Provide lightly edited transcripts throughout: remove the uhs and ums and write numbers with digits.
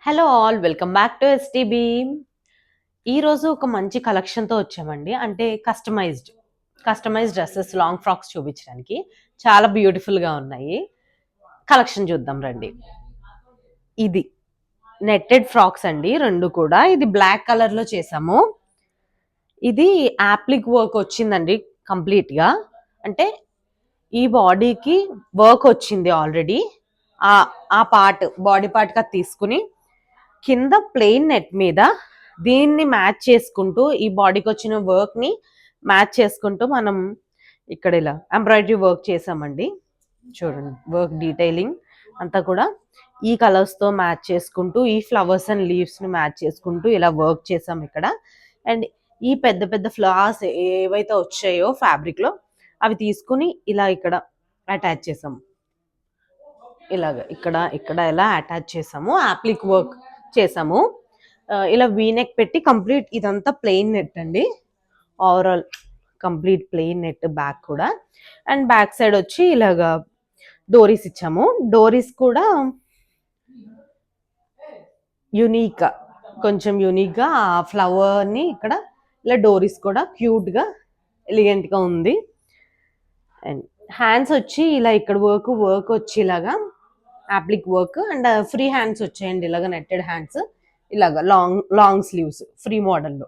Hello all welcome back to STB. ఈరోజు ఒక మంచి కలెక్షన్తో వచ్చామండి. అంటే కస్టమైజ్డ్ డ్రెస్సెస్, లాంగ్ ఫ్రాక్స్ చూపించడానికి చాలా బ్యూటిఫుల్గా ఉన్నాయి. కలెక్షన్ చూద్దాం రండి. ఇది నెట్టెడ్ ఫ్రాక్స్ అండి, రెండు కూడా. ఇది బ్లాక్ కలర్లో చేసాము. ఇది యాప్లిక్ వర్క్ వచ్చిందండి కంప్లీట్గా. అంటే ఈ బాడీకి వర్క్ వచ్చింది ఆల్రెడీ. ఆ పార్ట్ బాడీ పార్ట్గా తీసుకుని కింద ప్లెయిన్ నెట్ మీద దీన్ని మ్యాచ్ చేసుకుంటూ ఈ బాడీకి వచ్చిన వర్క్ని మ్యాచ్ చేసుకుంటూ మనం ఇక్కడ ఇలా ఎంబ్రాయిడరీ వర్క్ చేసామండి. చూడండి, వర్క్ డీటెయిలింగ్ అంతా కూడా ఈ కలర్స్తో మ్యాచ్ చేసుకుంటూ, ఈ ఫ్లవర్స్ అండ్ లీవ్స్ని మ్యాచ్ చేసుకుంటూ ఇలా వర్క్ చేసాం ఇక్కడ. అండ్ ఈ పెద్ద పెద్ద ఫ్లవర్స్ ఏవైతే వచ్చాయో ఫ్యాబ్రిక్లో అవి తీసుకుని ఇలా ఇక్కడ అటాచ్ చేసాము. ఇలాగ ఇక్కడ ఇలా అటాచ్ చేసాము. యాప్లిక్ వర్క్ చేసాము. ఇలా వీనెక్ పెట్టి కంప్లీట్ ఇదంతా ప్లెయిన్ నెట్ అండి. Overall complete plain net back కూడా. అండ్ బ్యాక్ సైడ్ వచ్చి ఇలాగా డోరీస్ ఇచ్చాము. డోరీస్ కూడా కొంచెం యూనిక్గా ఆ ఫ్లవర్ని ఇక్కడ ఇలా డోరీస్ కూడా క్యూట్గా ఎలిగెంట్గా ఉంది. అండ్ హ్యాండ్స్ వచ్చి ఇలా ఇక్కడ వర్క్ వచ్చి ఇలాగా appliqué work and free hands వచ్చాయండి. ఇలాగ నెట్టెడ్ హ్యాండ్స్, ఇలాగ లాంగ్ స్లీవ్స్ ఫ్రీ మోడల్లో.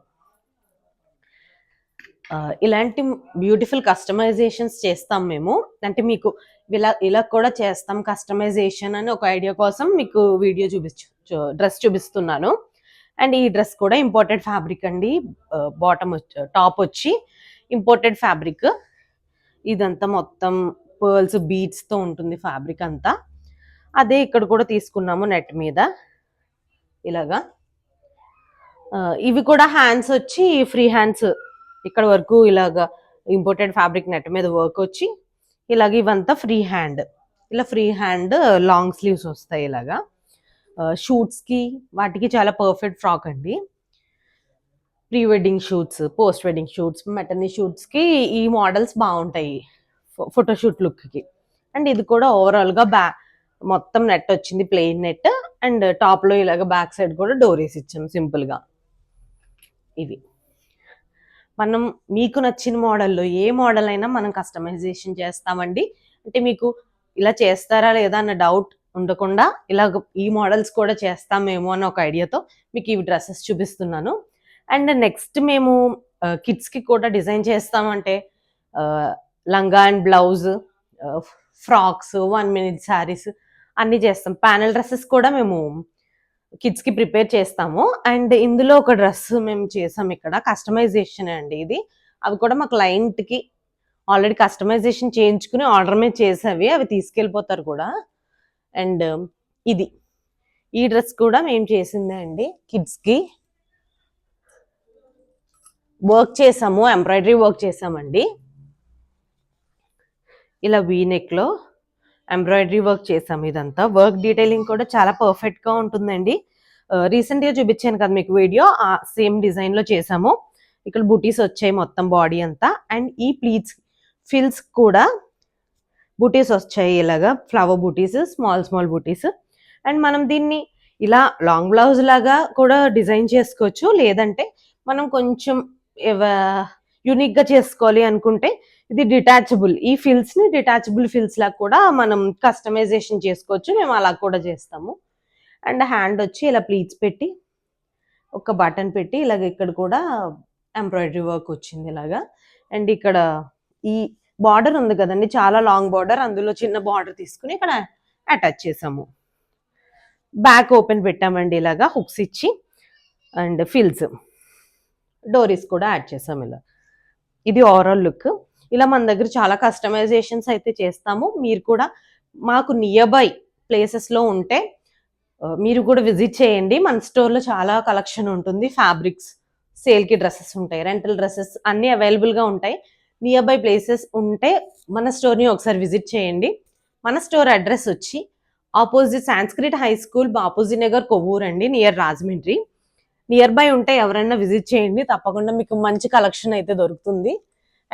ఇలాంటి బ్యూటిఫుల్ కస్టమైజేషన్స్ చేస్తాం మేము. అంటే మీకు ఇలా కూడా చేస్తాం కస్టమైజేషన్ అని ఒక ఐడియా కోసం మీకు వీడియో డ్రెస్ చూపిస్తున్నాను. అండ్ ఈ డ్రెస్ కూడా ఇంపోర్టెడ్ ఫ్యాబ్రిక్ అండి. టాప్ వచ్చి ఇంపోర్టెడ్ ఫ్యాబ్రిక్. ఇదంతా మొత్తం పర్ల్స్ బీడ్స్తో ఉంటుంది ఫ్యాబ్రిక్ అంతా. అదే ఇక్కడ కూడా తీసుకున్నాము నెట్ మీద ఇలాగా. ఇవి కూడా హ్యాండ్స్ వచ్చి ఫ్రీ హ్యాండ్స్, ఇక్కడ వరకు ఇలాగా ఇంపోర్టెడ్ ఫ్యాబ్రిక్ నెట్ మీద వర్క్ వచ్చి ఇలాగ ఇవంతా ఫ్రీ హ్యాండ్. ఇలా ఫ్రీ హ్యాండ్ లాంగ్ స్లీవ్స్ వస్తాయి ఇలాగా. షూట్స్కి వాటికి చాలా పర్ఫెక్ట్ ఫ్రాక్ అండి. Pre wedding shoots, post wedding shoots, maternity షూట్స్కి ఈ మోడల్స్ బాగుంటాయి ఫోటోషూట్ లుక్కి. అండ్ ఇది కూడా ఓవరాల్గా మొత్తం నెట్ వచ్చింది, ప్లెయిన్ నెట్. అండ్ టాప్లో ఇలాగ బ్యాక్ సైడ్ కూడా డోరీస్ ఇచ్చాము సింపుల్గా. ఇవి మనం మీకు నచ్చిన మోడల్లో ఏ మోడల్ అయినా మనం కస్టమైజేషన్ చేస్తామండి. అంటే మీకు ఇలా చేస్తారా లేదా అన్న డౌట్ ఉండకుండా ఇలాగ ఈ మోడల్స్ కూడా చేస్తామేమో అన్న ఒక ఐడియాతో మీకు ఇవి డ్రెస్సెస్ చూపిస్తున్నాను. అండ్ నెక్స్ట్ మేము కిడ్స్కి కూడా డిజైన్ చేస్తామంటే లంగా and blouse, frocks, 1 minute saris అన్నీ చేస్తాం. ప్యానెల్ డ్రెస్సెస్ కూడా మేము కిడ్స్కి ప్రిపేర్ చేస్తాము. అండ్ ఇందులో ఒక డ్రెస్ మేము చేసాం ఇక్కడ, కస్టమైజేషన్ అండి ఇది. అవి కూడా మా క్లయింట్కి ఆల్రెడీ కస్టమైజేషన్ చేయించుకుని ఆర్డర్ మీద చేసేవి, అవి తీసుకెళ్ళిపోతారు కూడా. అండ్ ఈ డ్రెస్ కూడా మేము చేసిందే అండి. కిడ్స్కి వర్క్ చేసాము, ఎంబ్రాయిడరీ వర్క్ చేసామండి. ఇలా వీనెక్లో ఎంబ్రాయిడరీ వర్క్ చేసాము. ఇదంతా వర్క్ డీటెయిలింగ్ కూడా చాలా పర్ఫెక్ట్గా ఉంటుందండి. రీసెంట్గా చూపించాను కదా మీకు వీడియో, ఆ సేమ్ డిజైన్లో చేసాము. ఇక్కడ బూటీస్ వచ్చాయి మొత్తం బాడీ అంతా. అండ్ ఈ ఫిల్స్ కూడా బూటీస్ వచ్చాయి, ఇలాగా ఫ్లవర్ బూటీస్, స్మాల్ బూటీస్. అండ్ మనం దీన్ని ఇలా లాంగ్ బ్లౌజ్ లాగా కూడా డిజైన్ చేసుకోవచ్చు. లేదంటే మనం కొంచెం యూనిక్గా చేసుకోవాలి అనుకుంటే ఇది డిటాచబుల్, ఈ ఫిల్స్ని డిటాచబుల్ ఫిల్స్ లాగా కూడా మనం కస్టమైజేషన్ చేసుకోవచ్చు. మేము అలా కూడా చేస్తాము. అండ్ హ్యాండ్ వచ్చి ఇలా ప్లీట్స్ పెట్టి ఒక బటన్ పెట్టి ఇలాగ ఇక్కడ కూడా ఎంబ్రాయిడరీ వర్క్ వచ్చింది ఇలాగా. అండ్ ఇక్కడ ఈ బార్డర్ ఉంది కదండి, చాలా లాంగ్ బార్డర్, అందులో చిన్న బార్డర్ తీసుకుని ఇక్కడ అటాచ్ చేసాము. బ్యాక్ ఓపెన్ పెట్టామండి ఇలాగా హుక్స్ ఇచ్చి. అండ్ ఫిల్స్, డోరీస్ కూడా యాడ్ చేసాం ఇలా. ఇది ఓవరాల్ లుక్. ఇలా మన దగ్గర చాలా కస్టమైజేషన్స్ అయితే చేస్తాము. మీరు కూడా మాకు నియర్ బై ప్లేసెస్లో ఉంటే మీరు కూడా విజిట్ చేయండి. మన స్టోర్లో చాలా కలెక్షన్ ఉంటుంది. ఫ్యాబ్రిక్స్, సేల్కి డ్రెస్సెస్ ఉంటాయి, రెంటల్ డ్రెస్సెస్ అన్నీ అవైలబుల్గా ఉంటాయి. నియర్ బై ప్లేసెస్ ఉంటే మన స్టోర్ని ఒకసారి విజిట్ చేయండి. మన స్టోర్ అడ్రస్ వచ్చి opposite Sanskrit high school, Bapuji Nagar, Kovvur అండి, నియర్ రాజమండ్రి. నియర్ బై ఉంటే ఎవరైనా విజిట్ చేయండి, తప్పకుండా మీకు మంచి కలెక్షన్ అయితే దొరుకుతుంది.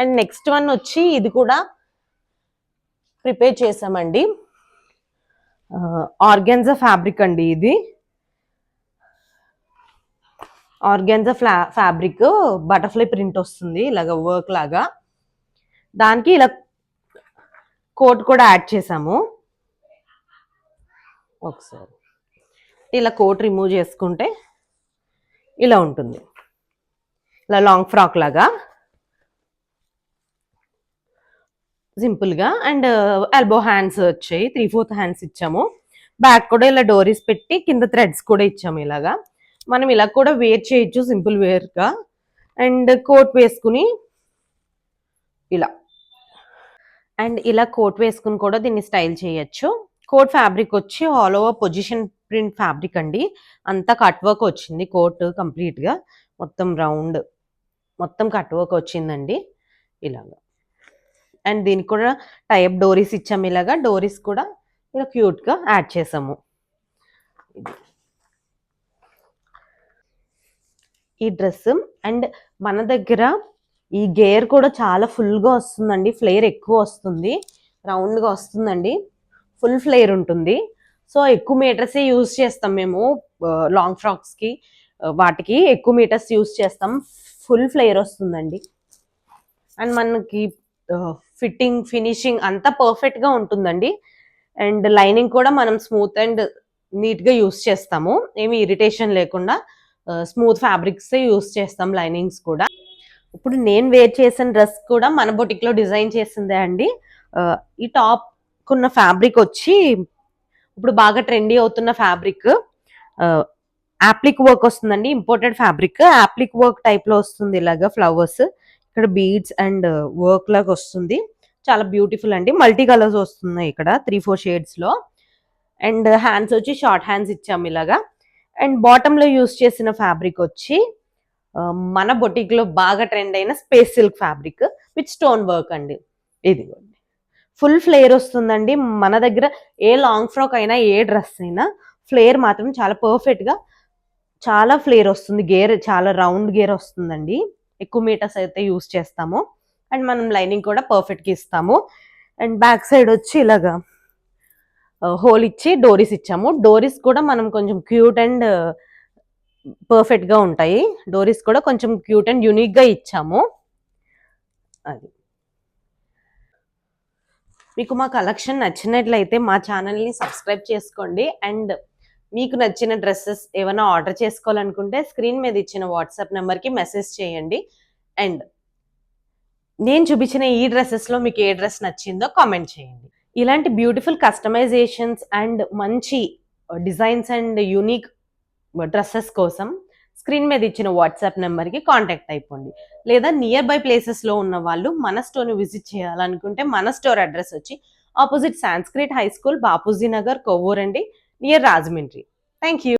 అండ్ నెక్స్ట్ వన్ వచ్చి ఇది కూడా ప్రిపేర్ చేసామండి. ఆర్గాన్జా ఫ్యాబ్రిక్ అండి ఇది. ఆర్గాన్జా ఫ్యాబ్రిక్ బటర్ఫ్లై ప్రింట్ వస్తుంది ఇలాగ వర్క్ లాగా. దానికి ఇలా కోట్ కూడా యాడ్ చేసాము. ఒకసారి ఇలా కోట్ రిమూవ్ చేసుకుంటే ఇలా ఉంటుంది, ఇలా లాంగ్ ఫ్రాక్ లాగా సింపుల్గా. అండ్ ఎల్బో హ్యాండ్స్ వచ్చాయి, 3/4 హ్యాండ్స్ ఇచ్చాము. బ్యాక్ కూడా ఇలా డోరీస్ పెట్టి కింద థ్రెడ్స్ కూడా ఇచ్చాము. ఇలాగా మనం ఇలా కూడా వేర్ చేయొచ్చు సింపుల్ వేర్గా. అండ్ కోట్ వేసుకుని ఇలా, అండ్ ఇలా కోట్ వేసుకుని కూడా దీన్ని స్టైల్ చేయొచ్చు. కోట్ ఫ్యాబ్రిక్ వచ్చి all over position print fabric అండి. అంతా కట్ వర్క్ వచ్చింది కోట్ కంప్లీట్గా, మొత్తం రౌండ్ మొత్తం కట్ వర్క్ వచ్చిందండి ఇలాగా. అండ్ దీనికి కూడా టైప్ డోరీస్ ఇచ్చాము. ఇలాగా డోరీస్ కూడా ఇలా క్యూట్గా యాడ్ చేసాము. ఈ డ్రెస్ అండ్ మన దగ్గర ఈ గేర్ కూడా చాలా ఫుల్గా వస్తుందండి, ఫ్లేర్ ఎక్కువ వస్తుంది, రౌండ్గా వస్తుందండి, ఫుల్ ఫ్లేర్ ఉంటుంది. సో ఎక్కువ మీటర్సే యూజ్ చేస్తాం మేము లాంగ్ ఫ్రాక్స్కి, వాటికి ఎక్కువ మీటర్స్ యూజ్ చేస్తాం. ఫుల్ ఫ్లేర్ వస్తుందండి. అండ్ మనకి ఫిట్టింగ్ ఫినిషింగ్ అంతా పర్ఫెక్ట్గా ఉంటుందండి. అండ్ లైనింగ్ కూడా మనం స్మూత్ అండ్ నీట్గా యూస్ చేస్తాము, ఏమి ఇరిటేషన్ లేకుండా స్మూత్ ఫ్యాబ్రిక్స్ యూస్ చేస్తాం లైనింగ్స్ కూడా. ఇప్పుడు నేను వేర్ చేసిన డ్రెస్ కూడా మన బొటిక్లో డిజైన్ చేసిందే అండి. ఈ టాప్ కున్న ఫ్యాబ్రిక్ వచ్చి ఇప్పుడు బాగా ట్రెండీ అవుతున్న ఫ్యాబ్రిక్, యాప్లిక్ వర్క్ వస్తుందండి, ఇంపోర్టెడ్ ఫ్యాబ్రిక్. యాప్లిక్ వర్క్ టైప్లో వస్తుంది, ఇలాగా ఫ్లవర్స్, ఇక్కడ బీడ్స్ అండ్ వర్క్ లాగా వస్తుంది. చాలా బ్యూటిఫుల్ అండి, మల్టీ కలర్స్ వస్తున్నాయి ఇక్కడ 3-4 షేడ్స్లో. అండ్ హ్యాండ్స్ వచ్చి షార్ట్ హ్యాండ్స్ ఇచ్చాము ఇలాగా. అండ్ బాటంలో యూస్ చేసిన ఫ్యాబ్రిక్ వచ్చి మన బొటిక్లో బాగా ట్రెండ్ అయిన space silk fabric with stone work అండి. ఇదిగోండి, ఫుల్ ఫ్లేర్ వస్తుందండి. మన దగ్గర ఏ లాంగ్ ఫ్రాక్ అయినా ఏ డ్రెస్ అయినా ఫ్లేర్ మాత్రం చాలా పర్ఫెక్ట్గా, చాలా ఫ్లేర్ వస్తుంది. గేర్ చాలా రౌండ్ గేర్ వస్తుందండి, ఎక్కువ మీటర్స్ అయితే యూస్ చేస్తాము. అండ్ మనం లైనింగ్ కూడా పర్ఫెక్ట్గా ఇస్తాము. అండ్ బ్యాక్ సైడ్ వచ్చి ఇలాగా హోల్ ఇచ్చి డోరీస్ ఇచ్చాము. డోరీస్ కూడా మనం కొంచెం క్యూట్ అండ్ పర్ఫెక్ట్గా ఉంటాయి. డోరీస్ కూడా కొంచెం క్యూట్ అండ్ యూనిక్గా ఇచ్చాము. అది మీకు మా కలెక్షన్ నచ్చినట్లయితే మా ఛానల్ని సబ్స్క్రైబ్ చేసుకోండి. అండ్ మీకు నచ్చిన డ్రెస్సెస్ ఏమైనా ఆర్డర్ చేసుకోవాలనుకుంటే స్క్రీన్ మీద ఇచ్చిన వాట్సాప్ నెంబర్కి మెసేజ్ చేయండి. అండ్ నేను చూపించిన ఈ డ్రెస్సెస్లో మీకు ఏ డ్రెస్ నచ్చిందో కామెంట్ చేయండి. ఇలాంటి బ్యూటిఫుల్ కస్టమైజేషన్స్ అండ్ మంచి డిజైన్స్ అండ్ యూనిక్ డ్రెస్సెస్ కోసం స్క్రీన్ మీద ఇచ్చిన వాట్సాప్ నెంబర్కి కాంటాక్ట్ అయిపోండి. లేదా నియర్ బై ప్లేసెస్లో ఉన్న వాళ్ళు మన స్టోర్ని విజిట్ చేయాలనుకుంటే మన స్టోర్ అడ్రస్ వచ్చి opposite Sanskrit high school, Bapuji Nagar, Kovvur అండి, నియర్ రాజమండ్రి. Thank you.